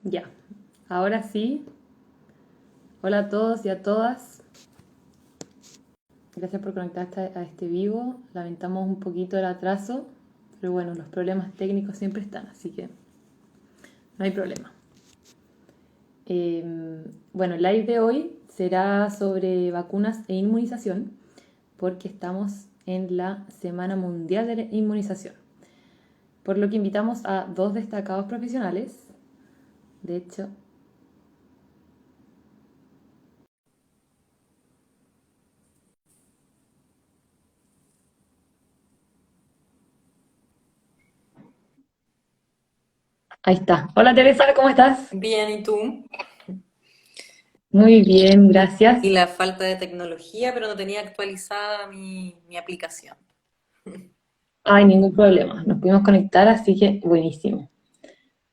Ya, ahora sí. Hola a todos y a todas. Gracias por conectarte a este vivo. Lamentamos un poquito el atraso, pero bueno, los problemas técnicos siempre están, así que no hay problema. Bueno, el live de hoy será sobre vacunas e inmunización, porque estamos en la Semana Mundial de la Inmunización. Por lo que invitamos a dos destacados profesionales. De hecho, ahí está. Hola Teresa, ¿cómo estás? Bien, ¿y tú? Muy bien, Y gracias. la falta de tecnología, pero no tenía actualizada mi aplicación. Ay, ningún problema. Nos pudimos conectar, así que buenísimo.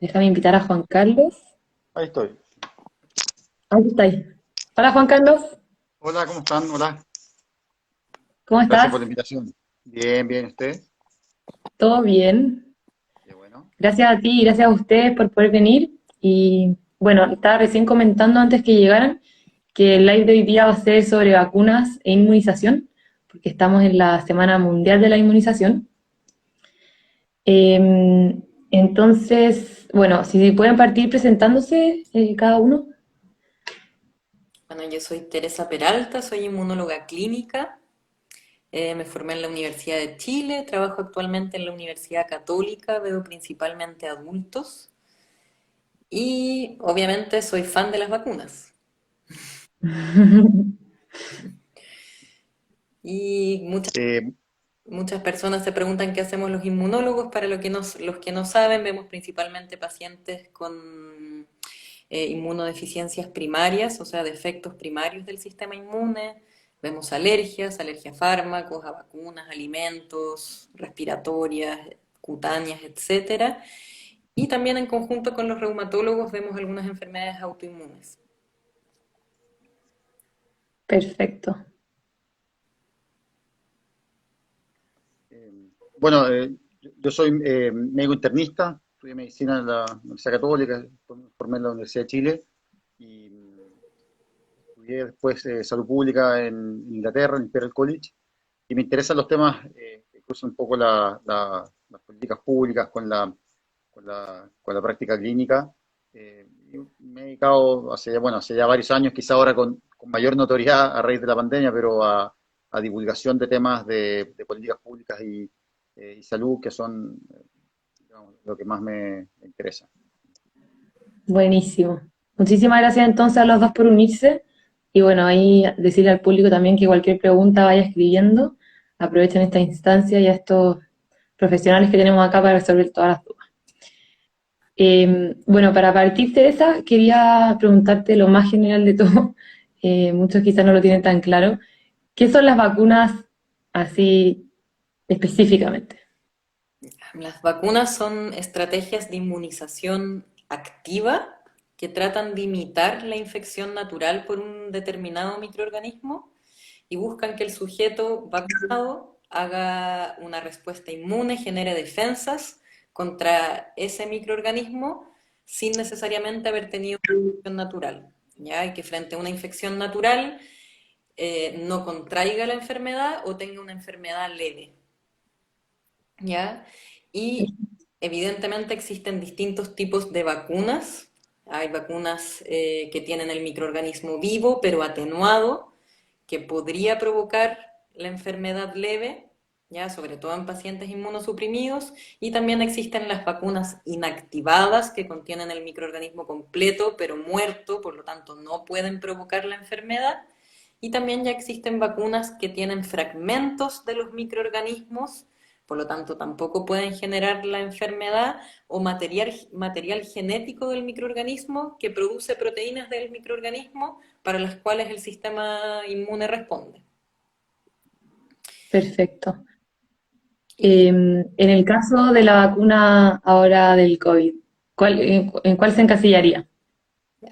Déjame invitar a Juan Carlos. Ahí estoy. Ahí está ahí. Hola Juan Carlos, Hola, ¿cómo están? Hola, ¿cómo gracias estás? por la invitación. Bien, bien, ¿usted? ¿Todo bien? Qué bueno. Gracias a ti y gracias a ustedes por poder venir. Y bueno, estaba recién comentando antes que llegaran que el live de hoy día va a ser sobre vacunas e inmunización, porque estamos en la Semana Mundial de la Inmunización. Entonces, bueno, si pueden partir presentándose cada uno. Bueno, yo soy Teresa Peralta, soy inmunóloga clínica. Me formé en la Universidad de Chile, trabajo actualmente en la Universidad Católica, veo principalmente adultos y obviamente soy fan de las vacunas. Y Eh, muchas personas se preguntan qué hacemos los inmunólogos. Para los que no saben, vemos principalmente pacientes con inmunodeficiencias primarias, o sea, defectos primarios del sistema inmune. Vemos alergias, alergia a fármacos, a vacunas, alimentos, respiratorias, cutáneas, etcétera. Y también en conjunto con los reumatólogos vemos algunas enfermedades autoinmunes. Perfecto. eh, bueno, yo soy médico internista, estudié medicina en la Universidad Católica, me formé en la Universidad de Chile y estudié después salud pública en Inglaterra, en Imperial College, y me interesan los temas que cruzan un poco las políticas públicas con la práctica clínica. Y me he dedicado hace ya varios años, quizá ahora con mayor notoriedad a raíz de la pandemia, pero a divulgación de temas de políticas públicas y salud, que son digamos, lo que más me interesa. Buenísimo. Muchísimas gracias entonces a los dos por unirse. Y bueno, ahí decirle al público también que cualquier pregunta vaya escribiendo. Aprovechen esta instancia y a estos profesionales que tenemos acá para resolver todas las dudas. Bueno, para partir, Teresa, quería preguntarte lo más general de todo. Muchos quizás no lo tienen tan claro. ¿Qué son las vacunas así específicamente? Las vacunas son estrategias de inmunización activa que tratan de imitar la infección natural por un determinado microorganismo y buscan que el sujeto vacunado haga una respuesta inmune, genere defensas contra ese microorganismo sin necesariamente haber tenido una infección natural. ¿Ya? Y que frente a una infección natural no contraiga la enfermedad o tenga una enfermedad leve. ¿Ya? Y evidentemente existen distintos tipos de vacunas. Hay vacunas que tienen el microorganismo vivo pero atenuado, que podría provocar la enfermedad leve, ya sobre todo en pacientes inmunosuprimidos, y también existen las vacunas inactivadas que contienen el microorganismo completo pero muerto, por lo tanto no pueden provocar la enfermedad. Y también ya existen vacunas que tienen fragmentos de los microorganismos, por lo tanto tampoco pueden generar la enfermedad, o material genético del microorganismo que produce proteínas del microorganismo para las cuales el sistema inmune responde. Perfecto. Y En el caso de la vacuna ahora del COVID, en cuál se encasillaría?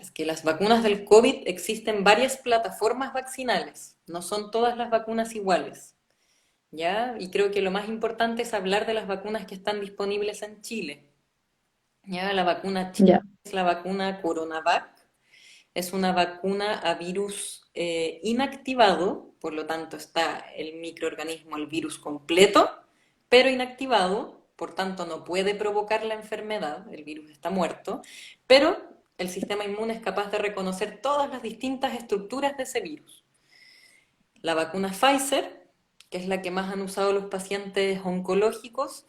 es que las vacunas del COVID existen varias plataformas vaccinales, no son todas las vacunas iguales, ¿ya? Y creo que lo más importante es hablar de las vacunas que están disponibles en Chile. Ya la vacuna china Ya, es la vacuna CoronaVac. Es una vacuna a virus inactivado, por lo tanto está el microorganismo, el virus completo, pero inactivado, por tanto no puede provocar la enfermedad, el virus está muerto, pero el sistema inmune es capaz de reconocer todas las distintas estructuras de ese virus. La vacuna Pfizer, que es la que más han usado los pacientes oncológicos,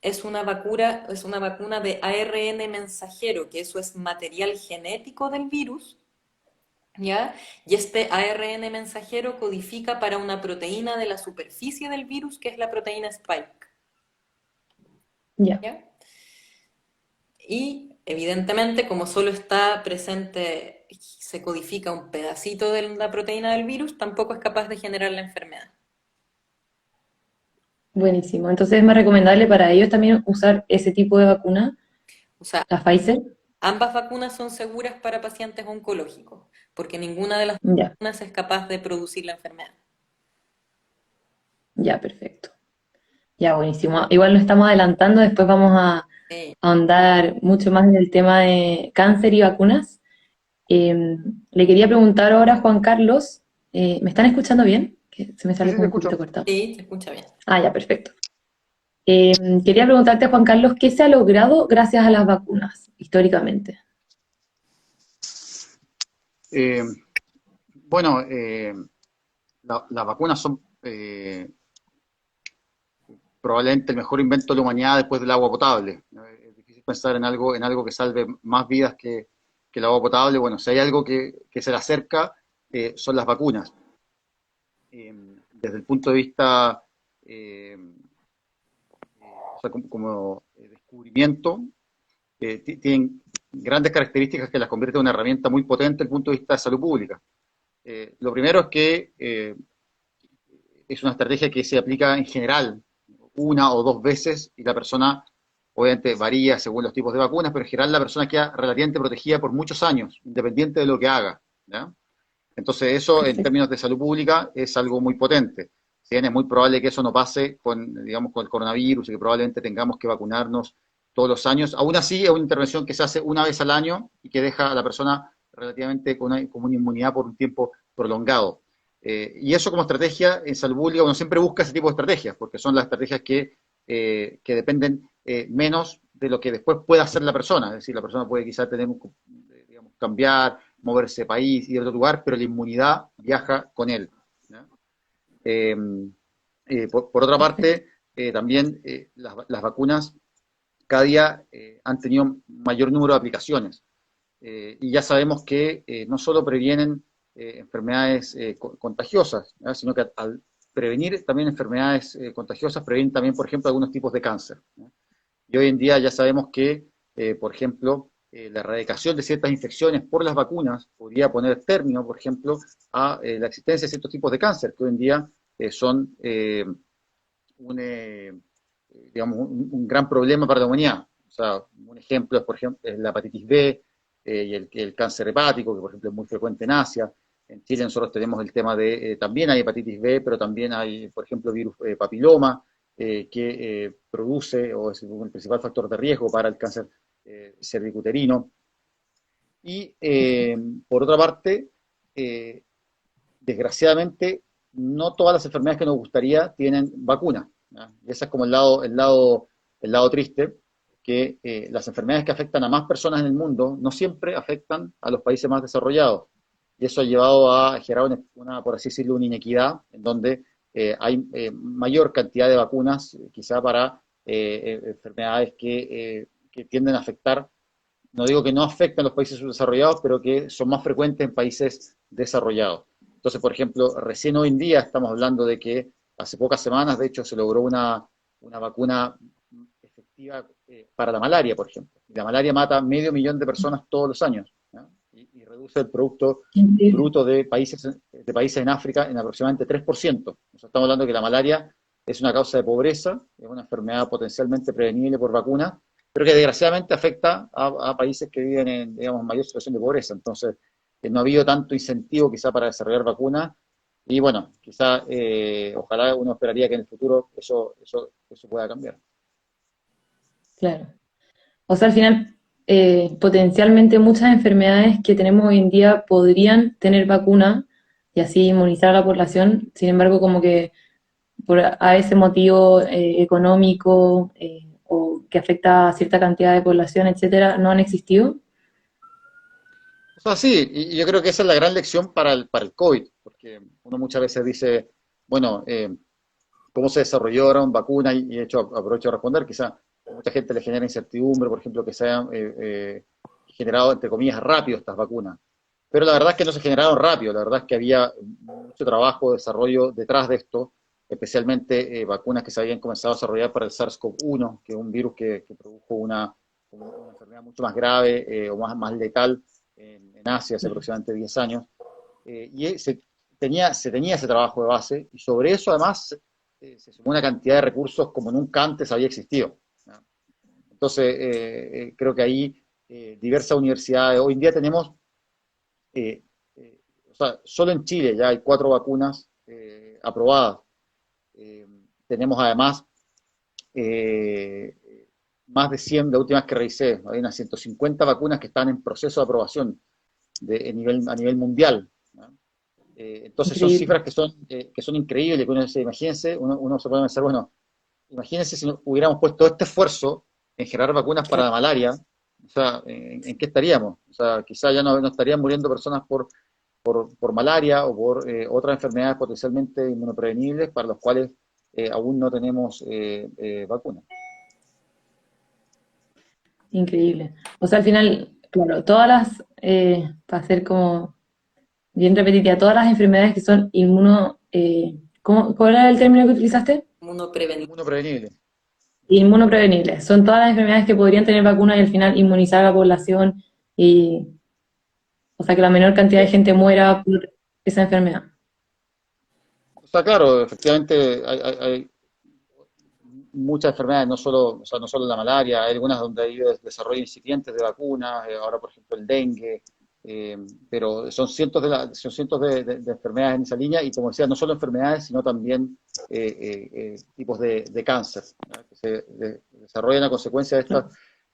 es una vacuna de ARN mensajero, que eso es material genético del virus, ¿ya? Y este ARN mensajero codifica para una proteína de la superficie del virus, que es la proteína Spike, ya. ¿ya? Y evidentemente, como solo está presente, se codifica un pedacito de la proteína del virus, tampoco es capaz de generar la enfermedad. Buenísimo. Entonces es más recomendable para ellos también usar ese tipo de vacuna, O sea, la Pfizer. ambas vacunas son seguras para pacientes oncológicos, porque ninguna de las Ya, vacunas es capaz de producir la enfermedad. ya, perfecto. Ya, buenísimo. Igual lo estamos adelantando, después vamos a Sí. ahondar mucho más en el tema de cáncer y vacunas. Le quería preguntar ahora a Juan Carlos, ¿me están escuchando bien? Que se me Sí, sale sí, te como un poquito escucho. cortado. Sí, se escucha bien. Ah, ya, perfecto. Eh, Quería preguntarte, Juan Carlos, ¿qué se ha logrado gracias a las vacunas históricamente? Eh, bueno, las vacunas son probablemente el mejor invento de la humanidad después del agua potable. Es difícil pensar en algo que salve más vidas que el agua potable. Bueno, si hay algo que se le acerca, son las vacunas. Desde el punto de vista, eh, o sea, como descubrimiento, tienen grandes características que las convierten en una herramienta muy potente desde el punto de vista de salud pública. Lo primero es que es una estrategia que se aplica en general una o dos veces y la persona, obviamente varía según los tipos de vacunas, pero en general la persona queda relativamente protegida por muchos años, independiente de lo que haga. ¿Ya? Entonces eso en Perfecto. términos de salud pública es algo muy potente. Si bien es muy probable que eso no pase con, digamos, con el coronavirus y que probablemente tengamos que vacunarnos todos los años, aún así es una intervención que se hace una vez al año y que deja a la persona relativamente con una inmunidad por un tiempo prolongado. Y eso como estrategia en salud pública, uno siempre busca ese tipo de estrategias, porque son las estrategias que dependen menos de lo que después pueda hacer la persona. Es decir, la persona puede quizás tener, digamos, cambiar, moverse de país, ir a otro lugar, pero la inmunidad viaja con él. ¿Ya? Eh, por otra Perfecto. parte, también las vacunas cada día han tenido mayor número de aplicaciones. Y ya sabemos que no solo previenen enfermedades contagiosas, ¿ya? Sino que al prevenir también enfermedades contagiosas, previenen también, por ejemplo, algunos tipos de cáncer. ¿Ya? Y hoy en día ya sabemos que, por ejemplo, la erradicación de ciertas infecciones por las vacunas podría poner término, por ejemplo, a la existencia de ciertos tipos de cáncer que hoy en día son un, digamos, un gran problema para la humanidad. O sea, un ejemplo es, por ejemplo, es la hepatitis B y el cáncer hepático, que por ejemplo es muy frecuente en Asia. En Chile nosotros tenemos el tema de, también hay hepatitis B, pero también hay, por ejemplo, virus papiloma, que produce o es el principal factor de riesgo para el cáncer cervicuterino. Y Perfecto. por otra parte, eh, desgraciadamente, no todas las enfermedades que nos gustaría tienen vacuna. ¿Ya? Y ese es como el lado triste, que las enfermedades que afectan a más personas en el mundo no siempre afectan a los países más desarrollados. Y eso ha llevado a generar por así decirlo, una inequidad en donde hay mayor cantidad de vacunas, quizá para enfermedades que tienden a afectar, no digo que no afecten a los países subdesarrollados, pero que son más frecuentes en países desarrollados. Entonces, por ejemplo, recién hoy en día estamos hablando de que hace pocas semanas, de hecho, se logró una vacuna efectiva para la malaria, por ejemplo. Y la malaria mata 500.000 de personas todos los años, ¿no? Y reduce el Producto Increíble. Bruto de países en África en aproximadamente 3%. O sea, estamos hablando de que la malaria es una causa de pobreza, es una enfermedad potencialmente prevenible por vacuna, pero que desgraciadamente afecta a países que viven en, digamos, mayor situación de pobreza. Entonces, no ha habido tanto incentivo quizá para desarrollar vacunas y bueno, quizá ojalá uno esperaría que en el futuro eso pueda cambiar. Claro. O sea, al final potencialmente muchas enfermedades que tenemos hoy en día podrían tener vacuna y así inmunizar a la población. Sin embargo, como que a ese motivo económico o que afecta a cierta cantidad de población, etcétera, no han existido. O sea, sí, y yo creo que esa es la gran lección para el COVID, porque uno muchas veces dice, bueno, cómo se desarrolló ahora una vacuna, y de hecho aprovecho de responder, quizá a mucha gente le genera incertidumbre, por ejemplo, que se hayan generado, entre comillas, rápido estas vacunas. Pero la verdad es que no se generaron rápido, la verdad es que había mucho trabajo, desarrollo detrás de esto, especialmente vacunas que se habían comenzado a desarrollar para el SARS-CoV-1, que es un virus que produjo una enfermedad mucho más grave o más letal en Asia hace aproximadamente 10 años. Se tenía ese trabajo de base y sobre eso además se sumó una cantidad de recursos como nunca antes había existido, ¿no? Entonces, creo que ahí diversas universidades, hoy en día tenemos, o sea, solo en Chile ya hay 4 vacunas aprobadas. Eh, Tenemos además eh, más de 100, de últimas que revisé, hay unas 150 vacunas que están en proceso de aprobación a nivel mundial, ¿no? Entonces son Increíble. cifras que son increíbles, que uno dice, imagínense, uno se puede pensar, bueno, imagínense si hubiéramos puesto este esfuerzo en generar vacunas para la malaria, o sea, ¿en qué estaríamos? O sea, quizá ya no estarían muriendo personas por malaria o por otras enfermedades potencialmente inmunoprevenibles para los cuales aún no tenemos vacunas. Increíble. O sea, al final, claro, todas las, para ser como bien repetitiva, todas las enfermedades que son ¿cuál era el término que utilizaste? Inmunoprevenible. Inmunoprevenibles. Inmunoprevenibles. Son todas las enfermedades que podrían tener vacuna y al final inmunizar a la población y, o sea, que la menor cantidad de Sí. gente muera por esa enfermedad. O sea, claro, efectivamente hay muchas enfermedades, no solo, o sea, no solo la malaria, hay algunas donde hay desarrollo incipientes de vacunas, ahora por ejemplo el dengue, pero son cientos son cientos de enfermedades en esa línea y como decía, no solo enfermedades, sino también tipos de cáncer, ¿no? Que se desarrollan a consecuencia de estas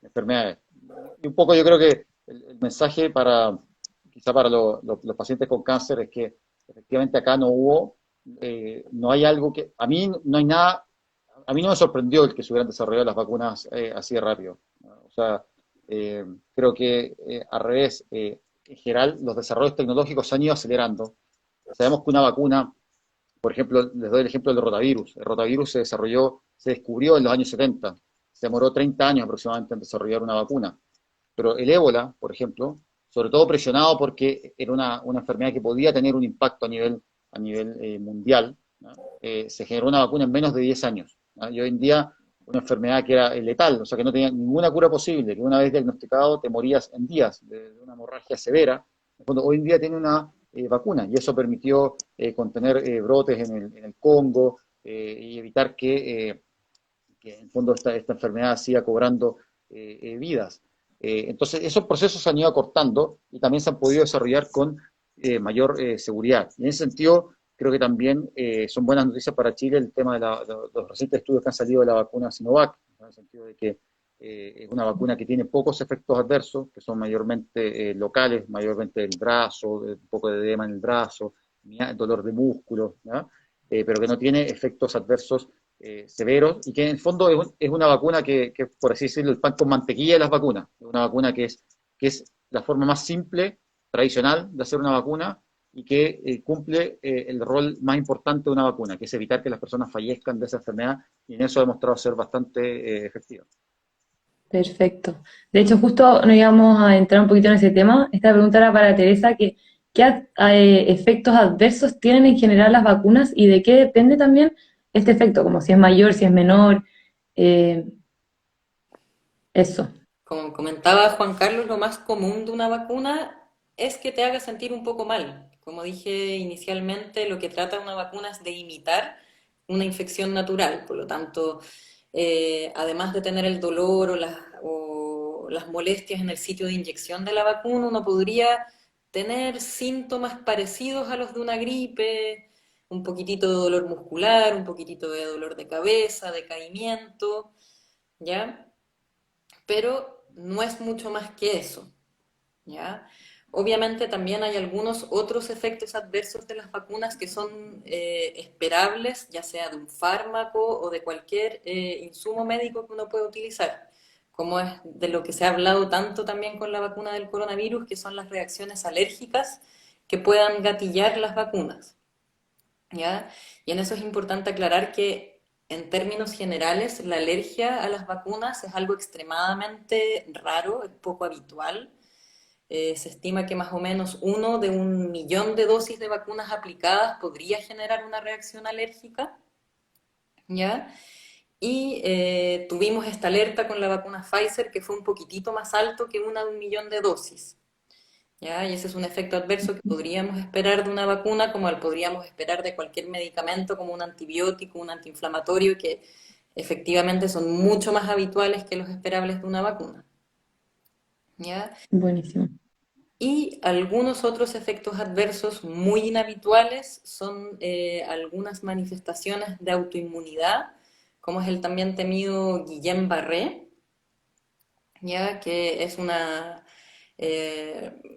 enfermedades. Y un poco yo creo que el mensaje quizá para los pacientes con cáncer es que efectivamente acá no hay algo a mí no hay nada, a mí no me sorprendió el que se hubieran desarrollado las vacunas así de rápido, ¿no? O sea, creo que al revés, en general los desarrollos tecnológicos se han ido acelerando. Sabemos que una vacuna, por ejemplo, les doy el ejemplo del rotavirus. El rotavirus se descubrió en los años 70, se demoró 30 años aproximadamente en desarrollar una vacuna. Pero el ébola, por ejemplo, sobre todo presionado porque era una enfermedad que podía tener un impacto a nivel mundial, ¿no? Se generó una vacuna en menos de 10 años, ¿no? Y hoy en día una enfermedad que era letal, o sea que no tenía ninguna cura posible, que una vez diagnosticado te morías en días de una hemorragia severa. Hoy en día tiene una vacuna y eso permitió contener brotes en el Congo y evitar que en el fondo esta enfermedad siga cobrando vidas. Entonces, esos procesos se han ido acortando y también se han podido desarrollar con mayor seguridad. Y en ese sentido, creo que también son buenas noticias para Chile el tema de los recientes estudios que han salido de la vacuna Sinovac, ¿no? En el sentido de que es una vacuna que tiene pocos efectos adversos, que son mayormente locales, mayormente del brazo, un poco de edema en el brazo, dolor de músculos, ¿no? Pero que no tiene efectos adversos severos y que en el fondo es una vacuna que, por así decirlo, el pan con mantequilla de las vacunas. Es una vacuna que es la forma más simple, tradicional de hacer una vacuna y que cumple el rol más importante de una vacuna, que es evitar que las personas fallezcan de esa enfermedad y en eso ha demostrado ser bastante efectiva. Perfecto. De hecho, justo nos íbamos a entrar un poquito en ese tema. Esta pregunta era para Teresa, ¿qué efectos adversos tienen en general las vacunas y de qué depende también este efecto? Como si es mayor, si es menor, eh, eso. Como comentaba Juan Carlos, lo más común de una vacuna es que te haga sentir un poco mal. Como dije inicialmente, lo que trata una vacuna es de imitar una infección natural. Por lo tanto, además de tener el dolor o las molestias en el sitio de inyección de la vacuna, uno podría tener síntomas parecidos a los de una gripe, un poquitito de dolor muscular, un poquitito de dolor de cabeza, decaimiento, ¿ya? Pero no es mucho más que eso, ¿ya? Obviamente también hay algunos otros efectos adversos de las vacunas que son esperables, ya sea de un fármaco o de cualquier insumo médico que uno puede utilizar, como es de lo que se ha hablado tanto también con la vacuna del coronavirus, que son las reacciones alérgicas que puedan gatillar las vacunas, ¿ya? Y en eso es importante aclarar que en términos generales la alergia a las vacunas es algo extremadamente raro, es poco habitual. Se estima que más o menos 1 de 1 millón de dosis de vacunas aplicadas podría generar una reacción alérgica, ¿ya? Y tuvimos esta alerta con la vacuna Pfizer que fue un poquitito más alto que 1 de 1 millón de dosis, ¿ya? Y ese es un efecto adverso que podríamos esperar de una vacuna, como podríamos esperar de cualquier medicamento, como un antibiótico, un antiinflamatorio, que efectivamente son mucho más habituales que los esperables de una vacuna, ¿ya? Buenísimo. Y algunos otros efectos adversos muy inhabituales son algunas manifestaciones de autoinmunidad, como es el también temido Guillain-Barré, ya que es una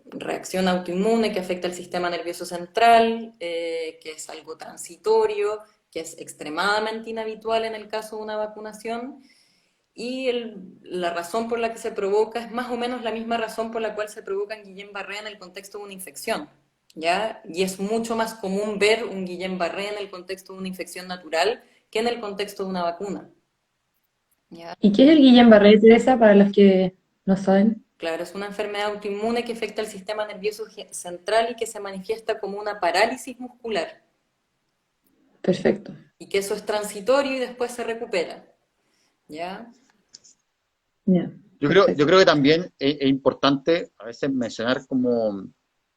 reacción autoinmune que afecta el sistema nervioso central, que es algo transitorio, que es extremadamente inhabitual en el caso de una vacunación y la razón por la que se provoca es más o menos la misma razón por la cual se provoca en Guillain-Barré en el contexto de una infección, ¿ya? Y es mucho más común ver un Guillain-Barré en el contexto de una infección natural que en el contexto de una vacuna, ¿ya? ¿Y qué es el Guillain-Barré, Teresa, para los que no saben? Claro, es una enfermedad autoinmune que afecta el sistema nervioso central y que se manifiesta como una parálisis muscular, Perfecto. y que eso es transitorio y después se recupera, ¿ya? Ya, Yo perfecto. creo que también es importante a veces mencionar como,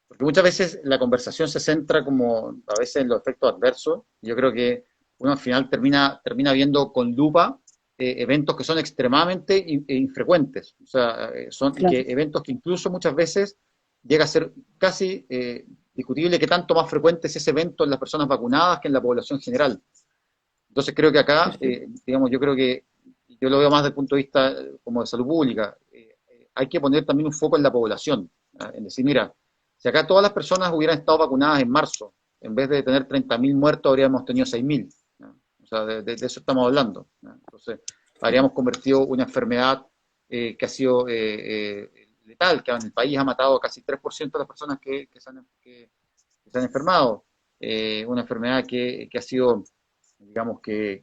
porque muchas veces la conversación se centra como a veces en los efectos adversos. Yo creo que uno al final termina viendo con lupa eventos que son extremadamente infrecuentes, o sea, son que Claro. eventos que incluso muchas veces llega a ser casi discutible que tanto más frecuente es ese evento en las personas vacunadas que en la población general. Entonces creo que acá, Perfecto. digamos, yo creo que yo lo veo más desde el punto de vista como de salud pública. Hay que poner también un foco en la población, ¿ah? En decir, mira, si acá todas las personas hubieran estado vacunadas en marzo, en vez de tener 30.000 muertos, habríamos tenido 6.000. ¿No? O sea, de eso estamos hablando. ¿No? Entonces, habríamos convertido una enfermedad que ha sido letal, que en el país ha matado a casi 3% de las personas que se han enfermado. Una enfermedad que ha sido digamos, que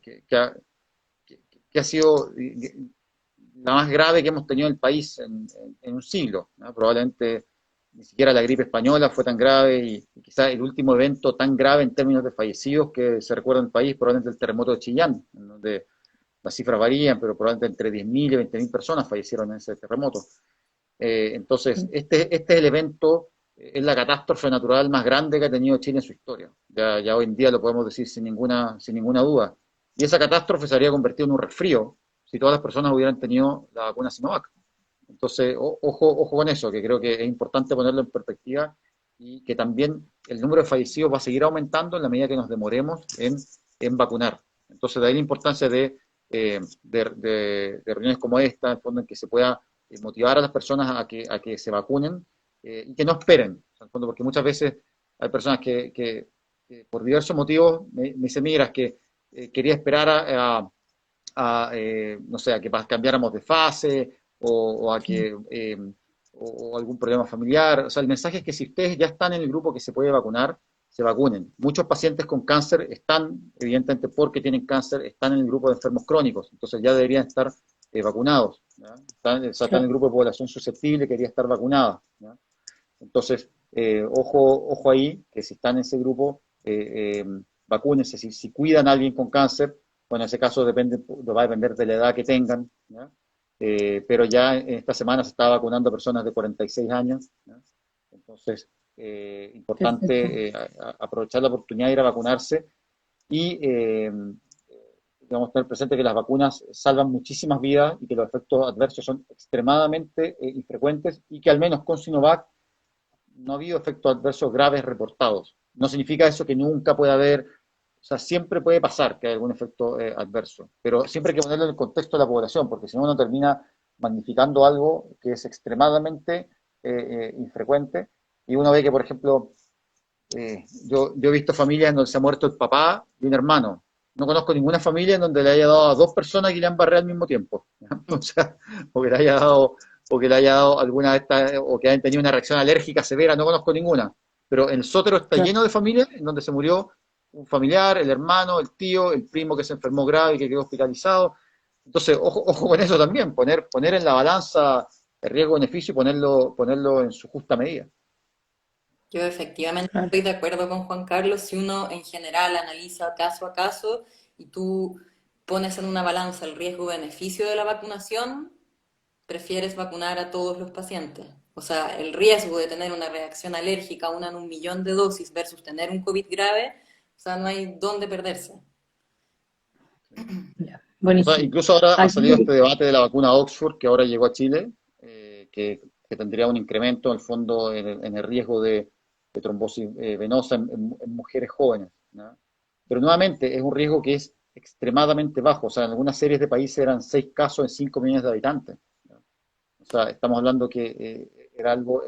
ha sido la más grave que hemos tenido en el país en un siglo, ¿no? Probablemente ni siquiera la gripe española fue tan grave y quizás el último evento tan grave en términos de fallecidos que se recuerda en el país, probablemente el terremoto de Chillán, en donde las cifras varían, pero probablemente entre 10.000 y 20.000 personas fallecieron en ese terremoto. Entonces, este es el evento, es la catástrofe natural más grande que ha tenido Chile en su historia. Ya hoy en día lo podemos decir sin ninguna duda. Y esa catástrofe se habría convertido en un resfrío si todas las personas hubieran tenido la vacuna Sinovac. Entonces, ojo con eso, que creo que es importante ponerlo en perspectiva y que también el número de fallecidos va a seguir aumentando en la medida que nos demoremos en vacunar. Entonces, de ahí la importancia de reuniones como esta, en fondo en que se pueda motivar a las personas a que se vacunen y que no esperen, en fondo, porque muchas veces hay personas que por diversos motivos me dicen, mira, es que quería esperar no sé, a que cambiáramos de fase o a Sí. que o algún problema familiar. O sea, el mensaje es que si ustedes ya están en el grupo que se puede vacunar, se vacunen. Muchos pacientes con cáncer están, evidentemente porque tienen cáncer, están en el grupo de enfermos crónicos, entonces ya deberían estar vacunados. ¿Ya? O sea, están en el Claro. grupo de población susceptible que debería estar vacunada. ¿Ya? Entonces, ojo ahí, que si están en ese grupo, vacúnense. Si cuidan a alguien con cáncer, bueno, en ese caso va a depender de la edad que tengan, ¿ya? Pero ya en esta semana se está vacunando a personas de 46 años, ¿ya? Entonces, Perfecto. importante aprovechar la oportunidad de ir a vacunarse y, digamos, tener presente que las vacunas salvan muchísimas vidas y que los efectos adversos son extremadamente infrecuentes y que al menos con Sinovac no ha habido efectos adversos graves reportados. No significa eso que nunca pueda haber, o sea, siempre puede pasar que haya algún efecto adverso, pero siempre hay que ponerlo en el contexto de la población, porque si no uno termina magnificando algo que es extremadamente infrecuente. Y uno ve que, por ejemplo, yo he visto familias en donde se ha muerto el papá y un hermano. No conozco ninguna familia en donde le haya dado a dos personas que le han barrado al mismo tiempo. O sea, o que le haya dado, o que le haya dado alguna de estas, o que hayan tenido una reacción alérgica severa, no conozco ninguna. Pero el Sótero está Claro. lleno de familias en donde se murió un familiar, el hermano, el tío, el primo que se enfermó grave y que quedó hospitalizado. Entonces, ojo con eso también, poner en la balanza el riesgo-beneficio y ponerlo en su justa medida. Yo efectivamente Claro. estoy de acuerdo con Juan Carlos si uno en general analiza caso a caso y tú pones en una balanza el riesgo-beneficio de la vacunación, prefieres vacunar a todos los pacientes. O sea, el riesgo de tener una reacción alérgica, una en un millón de dosis versus tener un COVID grave, o sea, no hay dónde perderse. Ya. O sea, Buenísimo. incluso ahora ha salido Aquí, este debate de la vacuna Oxford que ahora llegó a Chile, que tendría un incremento en el fondo en el riesgo de trombosis venosa en mujeres jóvenes, ¿no? Pero nuevamente es un riesgo que es extremadamente bajo. O sea, en algunas series de países eran 6 casos en 5 millones de habitantes, ¿no? O sea, estamos hablando que era algo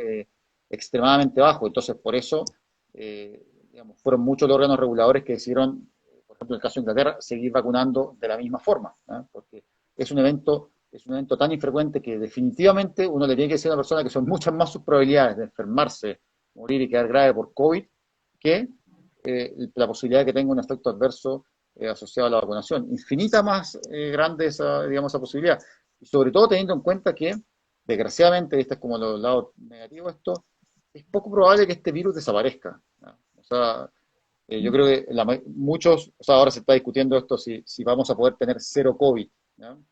extremadamente bajo. Entonces, por eso, digamos, fueron muchos los órganos reguladores que decidieron, por ejemplo, en el caso de Inglaterra, seguir vacunando de la misma forma, ¿no? Porque es un evento tan infrecuente que definitivamente uno le tiene que decir a una persona que son muchas más sus probabilidades de enfermarse, morir y quedar grave por COVID que la posibilidad de que tenga un efecto adverso asociado a la vacunación. Infinita más grande esa, digamos, esa posibilidad. Y sobre todo teniendo en cuenta que, desgraciadamente, este es como el lado negativo de esto, es poco probable que este virus desaparezca, ¿no? O sea, yo creo que muchos, o sea, ahora se está discutiendo esto si vamos a poder tener cero COVID, ¿no?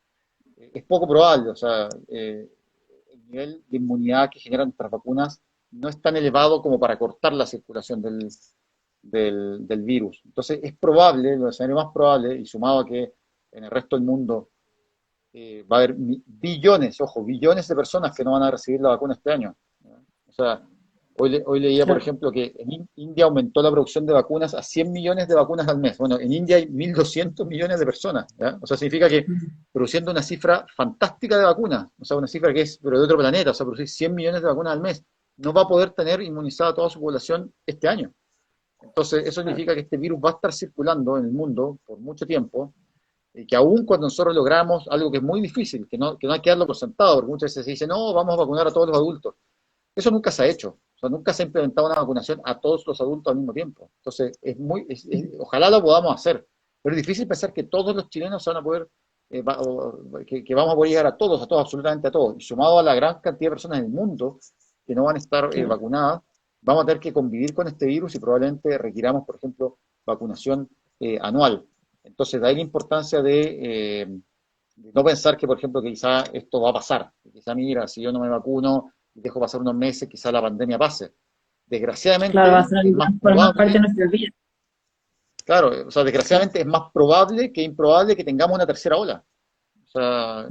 Es poco probable, o sea, el nivel de inmunidad que generan nuestras vacunas no es tan elevado como para cortar la circulación del virus. Entonces, es probable, lo escenario más probable, y sumado a que en el resto del mundo va a haber billones, ojo, billones de personas que no van a recibir la vacuna este año, ¿no? O sea, hoy leía, por claro. ejemplo, que en India aumentó la producción de vacunas a 100 millones de vacunas al mes. Bueno, en India hay 1.200 millones de personas, ¿ya? O sea, significa que produciendo una cifra fantástica de vacunas, o sea, una cifra que es pero de otro planeta, o sea, producir 100 millones de vacunas al mes, no va a poder tener inmunizada a toda su población este año. Entonces, eso Claro. significa que este virus va a estar circulando en el mundo por mucho tiempo, y que aún cuando nosotros logramos algo que es muy difícil, que no hay que darlo por sentado, porque muchas veces se dice, no, vamos a vacunar a todos los adultos. Eso nunca se ha hecho. O sea, nunca se ha implementado una vacunación a todos los adultos al mismo tiempo. Entonces, ojalá lo podamos hacer, pero es difícil pensar que todos los chilenos van a poder, que vamos a poder llegar a todos, absolutamente a todos. Y sumado a la gran cantidad de personas en el mundo que no van a estar Claro. vacunadas, vamos a tener que convivir con este virus y probablemente requiramos, por ejemplo, vacunación anual. Entonces, de ahí la importancia de no pensar que, por ejemplo, que quizá esto va a pasar. Quizá, mira, si yo no me vacuno y dejo pasar unos meses, quizá la pandemia pase. Claro, va a Desgraciadamente ser es más formar parte de probable, nuestra vida. claro, o sea, desgraciadamente es más probable que improbable que tengamos una tercera ola. O sea,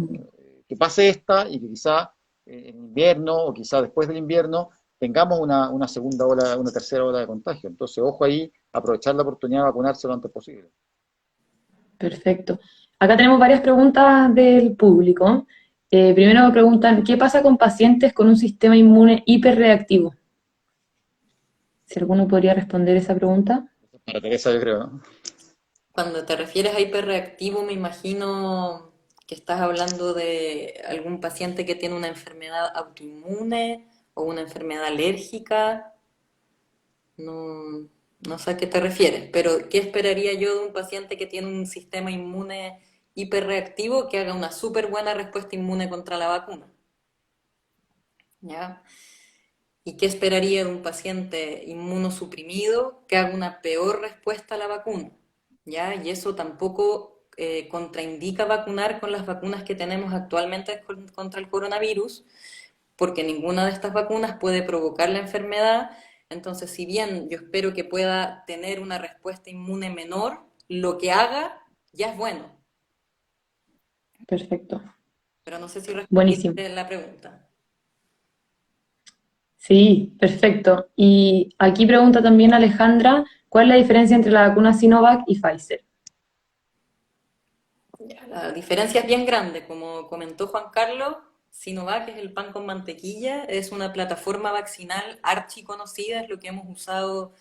que pase esta y que quizá en invierno o quizá después del invierno tengamos una segunda ola, una tercera ola de contagio. Entonces, ojo ahí, aprovechar la oportunidad de vacunarse lo antes posible. Perfecto. Acá tenemos varias preguntas del público. Primero me preguntan, ¿qué pasa con pacientes con un sistema inmune hiperreactivo? Si alguno podría responder esa pregunta. Para Teresa, yo creo, ¿no? Cuando te refieres a hiperreactivo, me imagino que estás hablando de algún paciente que tiene una enfermedad autoinmune o una enfermedad alérgica. No, no sé a qué te refieres, pero ¿qué esperaría yo de un paciente que tiene un sistema inmune hiperreactivo que haga una súper buena respuesta inmune contra la vacuna? ¿Ya? ¿Y qué esperaría de un paciente inmunosuprimido que haga una peor respuesta a la vacuna? ¿Ya? Y eso tampoco contraindica vacunar con las vacunas que tenemos actualmente contra el coronavirus, porque ninguna de estas vacunas puede provocar la enfermedad. Entonces, si bien yo espero que pueda tener una respuesta inmune menor, lo que haga ya es bueno. Perfecto. Pero no sé si Buenísimo. respondiste la pregunta. Sí, perfecto. Y aquí pregunta también Alejandra, ¿cuál es la diferencia entre la vacuna Sinovac y Pfizer? Ya, la diferencia es bien grande, como comentó Juan Carlos. Sinovac es el pan con mantequilla, es una plataforma vaccinal archiconocida, es lo que hemos usado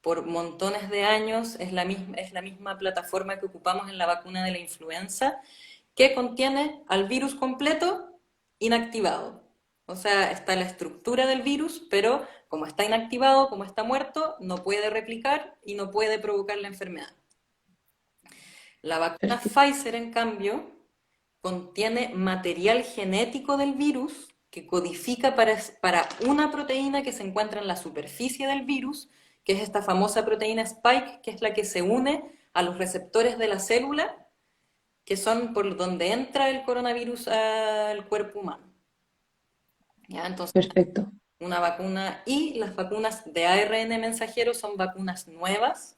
por montones de años, es la misma plataforma que ocupamos en la vacuna de la influenza, que contiene al virus completo inactivado. O sea, está la estructura del virus, pero como está inactivado, como está muerto, no puede replicar y no puede provocar la enfermedad. La vacuna Perfecto. Pfizer, en cambio, contiene material genético del virus que codifica para una proteína que se encuentra en la superficie del virus, que es esta famosa proteína Spike, que es la que se une a los receptores de la célula, que son por donde entra el coronavirus al cuerpo humano. ¿Ya? Entonces, Perfecto. una vacuna, y las vacunas de ARN mensajero son vacunas nuevas,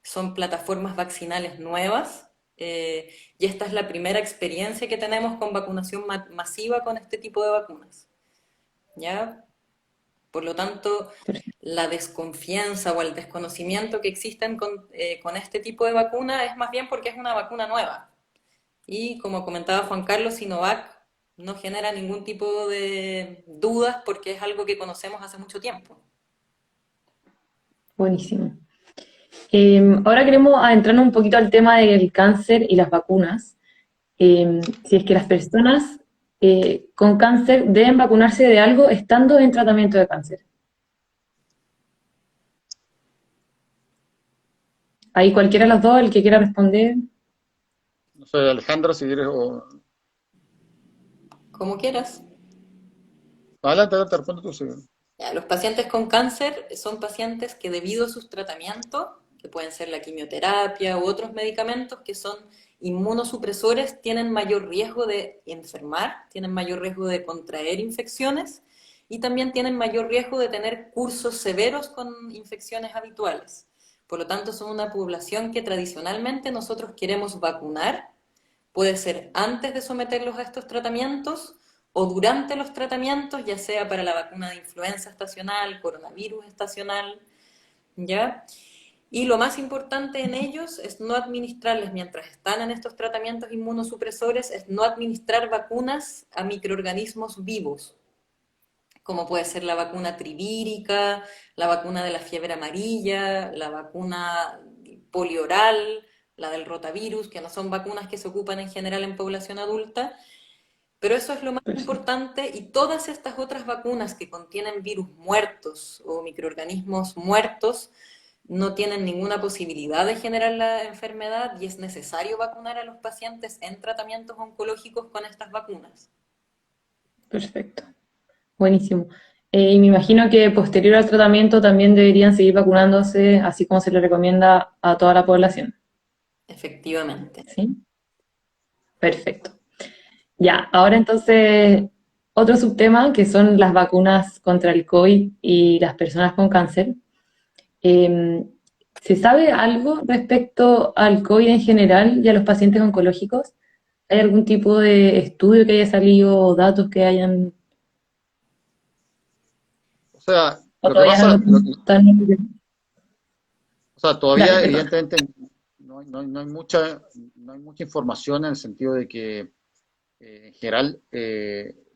son plataformas vaccinales nuevas, y esta es la primera experiencia que tenemos con vacunación masiva con este tipo de vacunas. ¿Ya? Por lo tanto, Perfecto. la desconfianza o el desconocimiento que existen con este tipo de vacuna es más bien porque es una vacuna nueva. Y como comentaba Juan Carlos, Sinovac no genera ningún tipo de dudas porque es algo que conocemos hace mucho tiempo. Buenísimo. Ahora queremos adentrarnos un poquito al tema del cáncer y las vacunas. Si es que las personas con cáncer deben vacunarse de algo estando en tratamiento de cáncer. Ahí cualquiera de los dos, el que quiera responder. No sé, Alejandra, si quieres, o... Como quieras. Adelante, adelante, responde tú. Sí. Ya, los pacientes con cáncer son pacientes que debido a sus tratamientos, que pueden ser la quimioterapia u otros medicamentos que son inmunosupresores, tienen mayor riesgo de enfermar, tienen mayor riesgo de contraer infecciones y también tienen mayor riesgo de tener cursos severos con infecciones habituales. Por lo tanto, son una población que tradicionalmente nosotros queremos vacunar. Puede ser antes de someterlos a estos tratamientos o durante los tratamientos, ya sea para la vacuna de influenza estacional, coronavirus estacional, ¿ya? Y lo más importante en ellos es no administrarles, mientras están en estos tratamientos inmunosupresores, es no administrar vacunas a microorganismos vivos, como puede ser la vacuna trivírica, la vacuna de la fiebre amarilla, la vacuna polioral, la del rotavirus, que no son vacunas que se ocupan en general en población adulta, pero eso es lo más Perfecto. importante, y todas estas otras vacunas que contienen virus muertos o microorganismos muertos no tienen ninguna posibilidad de generar la enfermedad y es necesario vacunar a los pacientes en tratamientos oncológicos con estas vacunas. Perfecto. Buenísimo. Y me imagino que posterior al tratamiento también deberían seguir vacunándose, así como se le recomienda a toda la población. Efectivamente. ¿Sí? Perfecto. Ya, ahora entonces, otro subtema que son las vacunas contra el COVID y las personas con cáncer. Eh, ¿Se sabe algo respecto al COVID en general y a los pacientes oncológicos? ¿Hay algún tipo de estudio que haya salido o datos que hayan, O sea, o lo que todavía no pasa, lo están? o sea, Dale, todavía perdón. evidentemente no hay mucha información en el sentido de que en general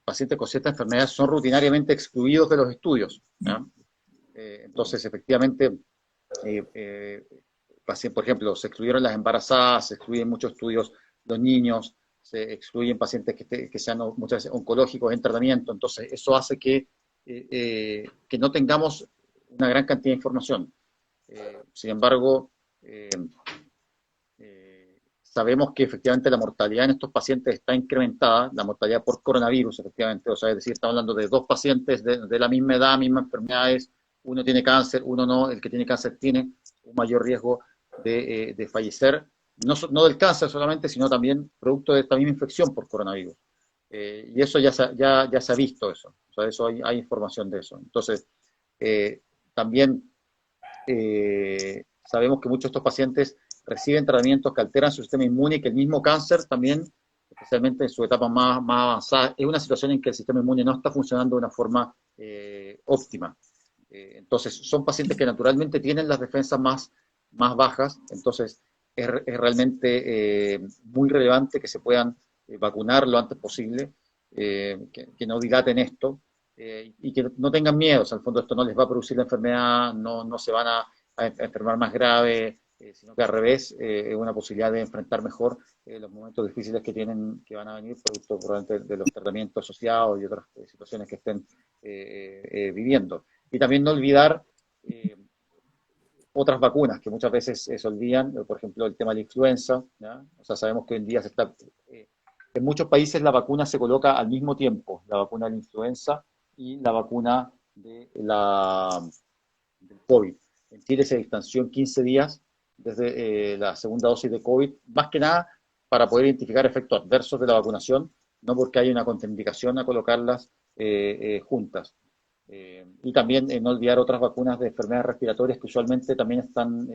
pacientes con ciertas enfermedades son rutinariamente excluidos de los estudios, ¿ya? Entonces, efectivamente, por ejemplo, se excluyeron las embarazadas, se excluyen muchos estudios los niños, se excluyen pacientes que sean muchas veces oncológicos en tratamiento, entonces eso hace que no tengamos una gran cantidad de información. Sin embargo, eh, sabemos que efectivamente la mortalidad en estos pacientes está incrementada, la mortalidad por coronavirus, efectivamente, o sea, es decir, estamos hablando de dos pacientes de la misma edad, mismas enfermedades, uno tiene cáncer, uno no, el que tiene cáncer tiene un mayor riesgo de fallecer, no del cáncer solamente, sino también producto de esta misma infección por coronavirus. Y eso ya se ha visto eso, o sea, eso hay información de eso. Entonces, también sabemos que muchos de estos pacientes reciben tratamientos que alteran su sistema inmune y que el mismo cáncer también, especialmente en su etapa más avanzada, es una situación en que el sistema inmune no está funcionando de una forma óptima. Entonces, son pacientes que naturalmente tienen las defensas más bajas, entonces es realmente muy relevante que se puedan vacunar lo antes posible. que no dilaten esto y que no tengan miedo. O sea, al fondo esto no les va a producir la enfermedad, no se van a enfermar más grave, sino que al revés es una posibilidad de enfrentar mejor los momentos difíciles que van a venir producto probablemente de los tratamientos asociados y otras situaciones que estén viviendo. Y también no olvidar otras vacunas que muchas veces se olvidan, por ejemplo, el tema de la influenza, ¿ya? O sea, sabemos que hoy en día en muchos países la vacuna se coloca al mismo tiempo, la vacuna de la influenza y la vacuna del COVID. En Chile se distanció en 15 días desde la segunda dosis de COVID, más que nada para poder identificar efectos adversos de la vacunación, no porque haya una contraindicación a colocarlas juntas. Y también no olvidar otras vacunas de enfermedades respiratorias que usualmente también están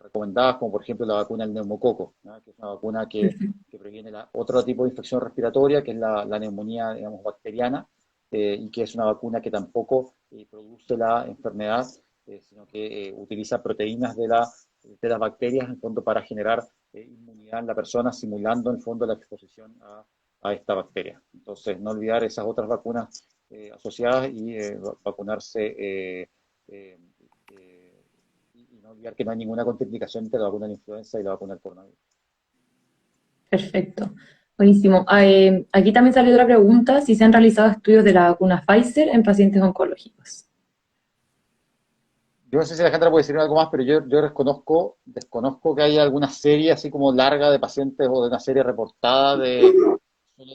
recomendadas, como por ejemplo la vacuna del neumococo, ¿no? Que es una vacuna que previene otro tipo de infección respiratoria, que es la neumonía, digamos, bacteriana, y que es una vacuna que tampoco produce la enfermedad, sino que utiliza proteínas de las bacterias en el fondo para generar inmunidad en la persona, simulando en el fondo la exposición a esta bacteria. Entonces, no olvidar esas otras vacunas asociadas y vacunarse y no olvidar que no hay ninguna contraindicación entre la vacuna de la influenza y la vacuna del coronavirus. Perfecto. Buenísimo. Aquí también salió otra pregunta, si se han realizado estudios de la vacuna Pfizer en pacientes oncológicos. Yo no sé si Alejandra puede decir algo más, pero yo desconozco que haya alguna serie así como larga de pacientes o de una serie reportada de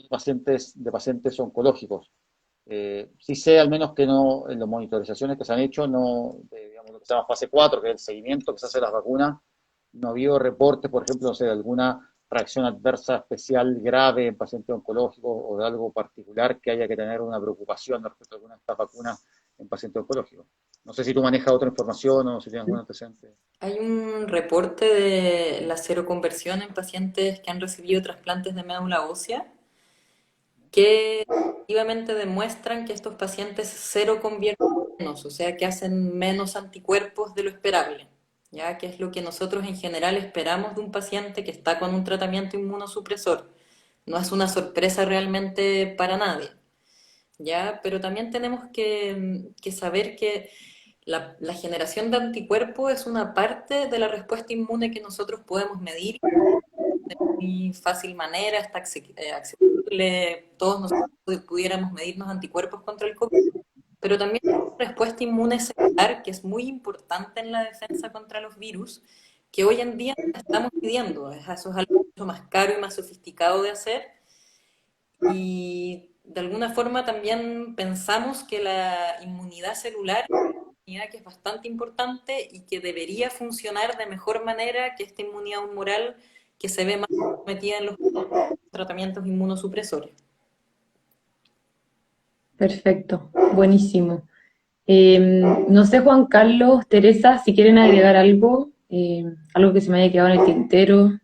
pacientes oncológicos. Sí sé al menos que no, en las monitorizaciones que se han hecho, no, digamos, lo que se llama fase 4, que es el seguimiento que se hace de las vacunas, no ha habido reportes, por ejemplo, no sé, de alguna reacción adversa especial grave en pacientes oncológicos o de algo particular que haya que tener una preocupación respecto a alguna de estas vacunas en pacientes oncológicos. No sé si tú manejas otra información o si tienes algún antecedente. Hay un reporte de la seroconversión en pacientes que han recibido trasplantes de médula ósea que efectivamente demuestran que estos pacientes seroconvierten menos, o sea, que hacen menos anticuerpos de lo esperable, ¿ya? Que es lo que nosotros en general esperamos de un paciente que está con un tratamiento inmunosupresor. No es una sorpresa realmente para nadie, ¿ya? Pero también tenemos que saber que la generación de anticuerpos es una parte de la respuesta inmune que nosotros podemos medir de muy fácil manera, está accesible, todos nosotros pudiéramos medirnos anticuerpos contra el COVID, pero también la respuesta inmune celular, que es muy importante en la defensa contra los virus, que hoy en día no estamos midiendo. Eso es algo mucho más caro y más sofisticado de hacer, y de alguna forma también pensamos que la inmunidad celular que es bastante importante y que debería funcionar de mejor manera que esta inmunidad humoral que se ve más metida en los tratamientos inmunosupresores. Perfecto, buenísimo. No sé, Juan Carlos, Teresa, si quieren agregar algo, algo que se me haya quedado en el tintero.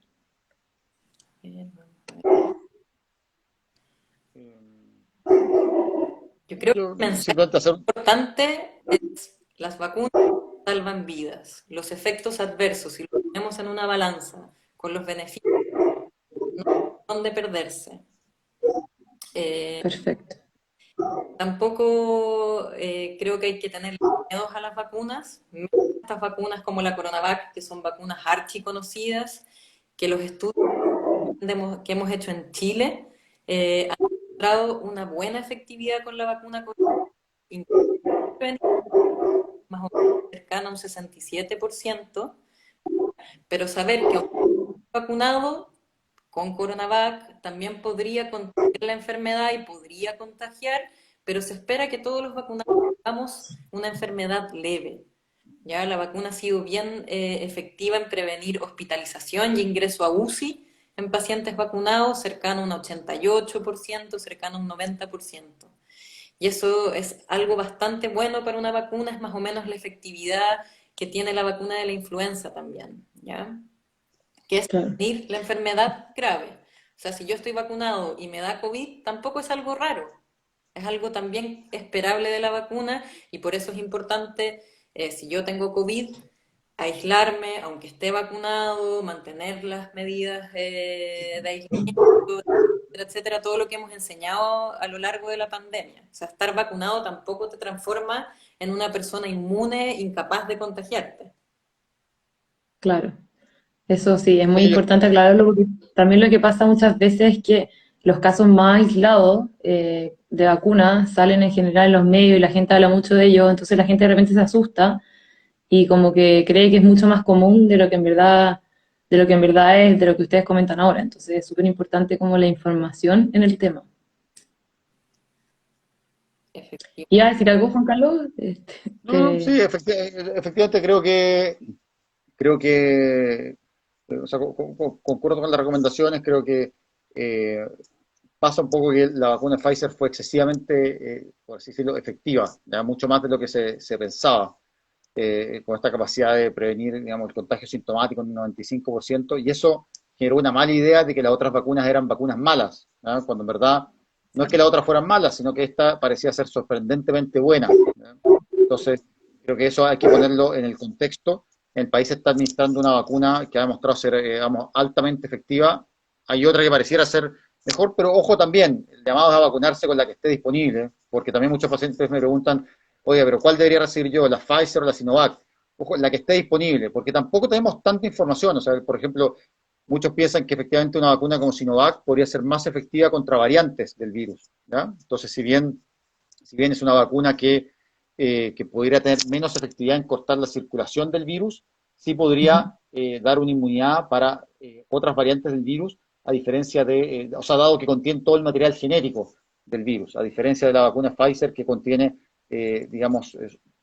Yo creo que el mensaje Simplemente hacer. importante es las vacunas salvan vidas. Los efectos adversos, si los ponemos en una balanza con los beneficios, no son de perderse. Perfecto. Tampoco creo que hay que tener miedos a las vacunas. Estas vacunas como la CoronaVac, que son vacunas archiconocidas, que los estudios que hemos hecho en Chile han mostrado una buena efectividad con la vacuna más o menos cercana a un 67%, pero saber que un vacunado con CoronaVac también podría contagiar la enfermedad y podría contagiar, pero se espera que todos los vacunados tengamos una enfermedad leve. Ya la vacuna ha sido bien efectiva en prevenir hospitalización y ingreso a UCI en pacientes vacunados, cercano a un 88%, cercano a un 90%. Y eso es algo bastante bueno para una vacuna, es más o menos la efectividad que tiene la vacuna de la influenza también, ¿ya? Que es Claro. prevenir la enfermedad grave. O sea, si yo estoy vacunado y me da COVID, tampoco es algo raro. Es algo también esperable de la vacuna y por eso es importante, si yo tengo COVID, aislarme, aunque esté vacunado, mantener las medidas de aislamiento, etcétera, etcétera, todo lo que hemos enseñado a lo largo de la pandemia. O sea, estar vacunado tampoco te transforma en una persona inmune, incapaz de contagiarte. Claro. Eso sí, es muy Sí, importante aclararlo porque también lo que pasa muchas veces es que los casos más aislados de vacuna salen en general en los medios y la gente habla mucho de ellos, entonces la gente de repente se asusta y como que cree que es mucho más común de lo que en verdad, de lo que en verdad es, de lo que ustedes comentan ahora. Entonces es súper importante como la información en el tema. ¿Iba a decir Efectivamente. algo, Juan Carlos? no, sí, efectivamente creo que, o sea, concuerdo con las recomendaciones, creo que eh, pasa un poco que la vacuna Pfizer fue excesivamente, por así decirlo, efectiva, ¿ya? Mucho más de lo que se pensaba, con esta capacidad de prevenir, digamos, el contagio sintomático en un 95%, y eso generó una mala idea de que las otras vacunas eran vacunas malas, ¿ya? Cuando en verdad no es que las otras fueran malas, sino que esta parecía ser sorprendentemente buena, ¿ya? Entonces, creo que eso hay que ponerlo en el contexto. El país está administrando una vacuna que ha demostrado ser, digamos, altamente efectiva. Hay otra que pareciera ser mejor, pero ojo también, el llamado es a vacunarse con la que esté disponible, porque también muchos pacientes me preguntan, oye, pero ¿cuál debería recibir yo, la Pfizer o la Sinovac? Ojo, la que esté disponible, porque tampoco tenemos tanta información. O sea, por ejemplo, muchos piensan que efectivamente una vacuna como Sinovac podría ser más efectiva contra variantes del virus, ¿ya? Entonces, si bien es una vacuna que podría tener menos efectividad en cortar la circulación del virus, sí podría dar una inmunidad para otras variantes del virus, a diferencia o sea, dado que contiene todo el material genético del virus, a diferencia de la vacuna Pfizer que contiene, digamos,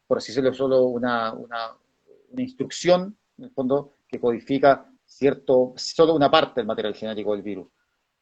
por así decirlo, solo una instrucción, en el fondo, que codifica solo una parte del material genético del virus.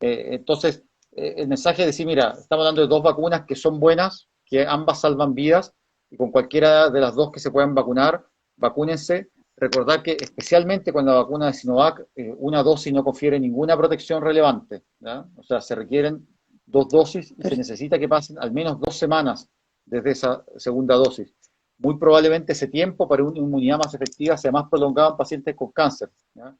Entonces, el mensaje es decir, mira, estamos hablando de dos vacunas que son buenas, que ambas salvan vidas, y con cualquiera de las dos que se puedan vacunar, vacúnense. Recordar que especialmente con la vacuna de Sinovac, una dosis no confiere ninguna protección relevante, ¿ya? O sea, se requieren dos dosis y se necesita que pasen al menos 2 semanas desde esa segunda dosis. Muy probablemente ese tiempo para una inmunidad más efectiva sea más prolongado en pacientes con cáncer, ¿ya?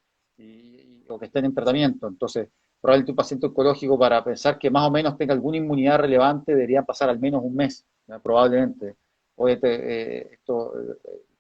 O que estén en tratamiento. Entonces, probablemente un paciente oncológico, para pensar que más o menos tenga alguna inmunidad relevante, debería pasar al menos un mes, ¿ya? Probablemente. Obviamente, esto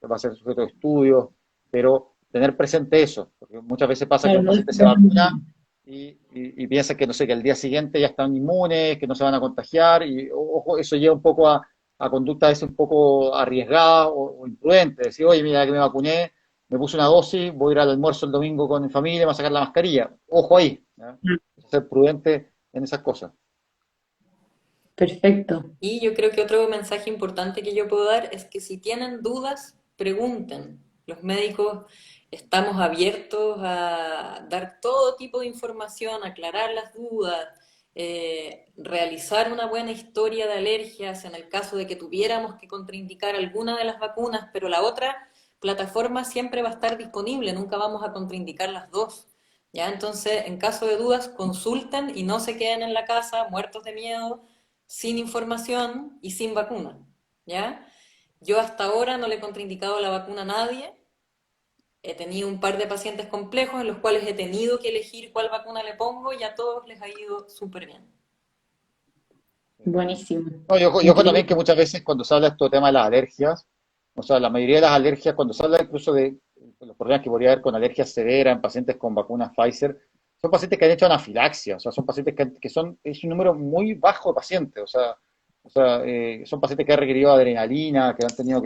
va a ser sujeto de estudios, pero tener presente eso, porque muchas veces pasa que Claro, un no paciente se vacuna y piensa que, no sé, que al día siguiente ya están inmunes, que no se van a contagiar, y ojo, eso lleva un poco a conductas a veces un poco arriesgadas o imprudentes, decir, oye, mira que me vacuné, me puse una dosis, voy a ir al almuerzo el domingo con mi familia, me voy a sacar la mascarilla. Ojo ahí, ¿ya? Ser prudente en esas cosas. perfecto. Y yo creo que otro mensaje importante que yo puedo dar es que si tienen dudas, pregunten. Los médicos estamos abiertos a dar todo tipo de información, aclarar las dudas, realizar una buena historia de alergias en el caso de que tuviéramos que contraindicar alguna de las vacunas, pero la otra plataforma siempre va a estar disponible, nunca vamos a contraindicar las dos. ¿Ya? Entonces, en caso de dudas, consulten y no se queden en la casa muertos de miedo, sin información y sin vacuna, ¿ya? Yo hasta ahora no le he contraindicado la vacuna a nadie. He tenido un par de pacientes complejos en los cuales he tenido que elegir cuál vacuna le pongo y a todos les ha ido súper bien. Buenísimo. No, y ojo también Increíble. que muchas veces cuando se habla de este tema de las alergias, o sea, la mayoría de las alergias, cuando se habla incluso de los problemas que podría haber con alergias severas en pacientes con vacunas Pfizer, son pacientes que han hecho anafilaxia, o sea, son pacientes es un número muy bajo de pacientes, o sea, son pacientes que han requerido adrenalina, que han tenido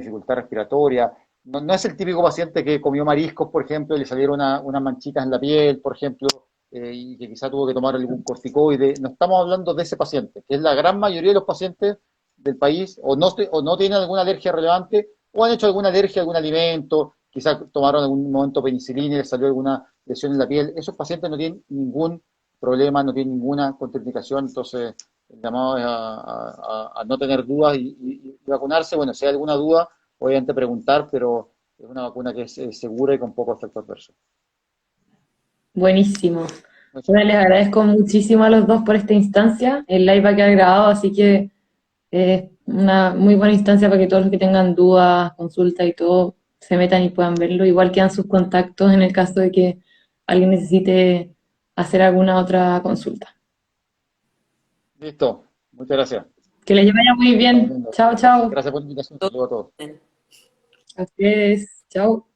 dificultad respiratoria. No, no es el típico paciente que comió mariscos, por ejemplo, y le salieron unas manchitas en la piel, por ejemplo, y que quizá tuvo que tomar algún corticoide. No estamos hablando de ese paciente, que es la gran mayoría de los pacientes del país, o no tienen alguna alergia relevante, o han hecho alguna alergia a algún alimento, quizá tomaron en algún momento penicilina y les salió alguna lesión en la piel. Esos pacientes no tienen ningún problema, no tienen ninguna contraindicación, entonces el llamado es a no tener dudas y vacunarse. Bueno, si hay alguna duda, obviamente preguntar, pero es una vacuna que es segura y con poco efecto adverso. Buenísimo. Eso. Bueno, les agradezco muchísimo a los dos por esta instancia. El live va a quedar grabado, así que es una muy buena instancia para que todos los que tengan dudas, consultas y todo se metan y puedan verlo. Igual quedan sus contactos en el caso de que alguien necesite hacer alguna otra consulta. Listo, muchas gracias. Que les vaya muy Estamos bien. viendo. Chao, chao. Gracias por la invitación. Saludos a todos. Bien. A ustedes. Chao.